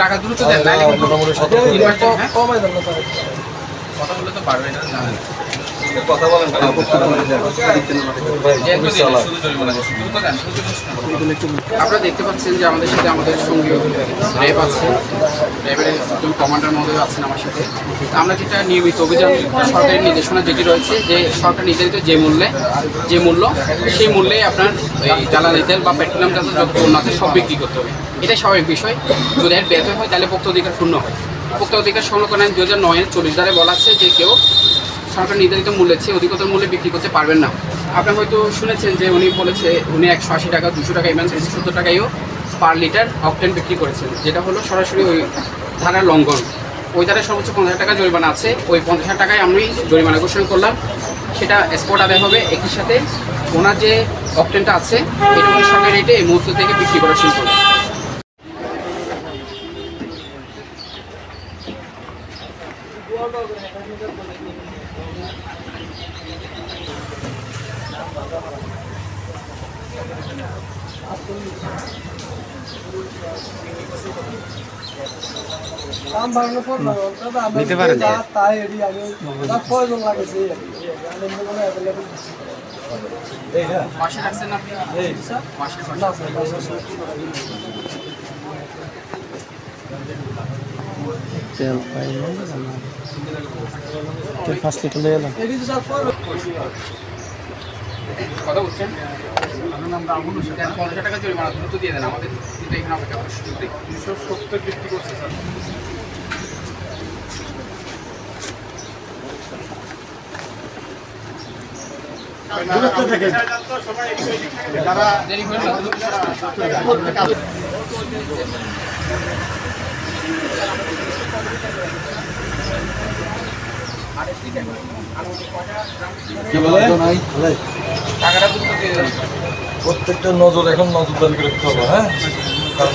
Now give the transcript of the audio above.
টাকা দ্রুত দেন, নাহলে কিন্তু মোটামুটি কথা বলে তো পারবে না। কথা বলেন আপনারা দেখতে পাচ্ছেন যে আমাদের সাথে আমাদের সঙ্গী র্যাব আছে, র্যাবের একজন কমান্ডার মহোদয় আছেন আমার সাথে। আমরা যেটা নিয়মিত অভিযান সরকারের নির্দেশনা যেটি রয়েছে যে সরকার নির্ধারিত যে মূল্য সেই মূল্যে আপনার এই জ্বালানি তেল বা পেট্রোলিয়াম জাতীয় যত পণ্য আছে সব বিক্রি করতে হবে। এটাই স্বাভাবিক বিষয়। যদি এর ব্যর্থ হয় তাহলে ভোক্তা অধিকার শূন্য হয়। ভোক্তা অধিকার সংরক্ষণ আইন 2009-এর 40 ধারায় বলা আছে যে কেউ সরকার নির্ধারিত মূল্যের চেয়ে অধিকতর মূল্যে বিক্রি করতে পারবেন না। আপনি হয়তো শুনেছেন যে উনি বলেছে উনি 180 টাকা 200 টাকা ইভেন 370 টাকায়ও পার লিটার অকটেন বিক্রি করেছেন, যেটা হলো সরাসরি ওই ধারার লঙ্ঘন। ওই ধারায় সর্বোচ্চ 50,000 টাকা জরিমানা আছে। ওই 50,000 টাকায় আমি জরিমানা ঘোষণা করলাম, সেটা স্পট আদায় হবে। একই সাথে ওনার যে অকটেনটা আছে এটা উনি সরকারি রেটে এই মুহূর্ত থেকে বিক্রি করা শুরু করবে। নিতে পারেন মাসে রাখছেন আপনি? মাসে তেল পাই তেল 5 লিটার নিয়ে এলাম। কথা বলছেন? আমরা 50,000 টাকা জরিমানা দ্রুত দিয়ে দেন আমাদের, কিন্তু এখানে অপেক্ষা করার সুযোগ নেই। 270 বিক্রি করছে স্যার। দেরি করেন না, দ্রুত টাকাটা দ্রুত দিয়ে দেন। প্রত্যেকটা নজর এখন নজরদারি করে রাখতে হবে, হ্যাঁ, কারণ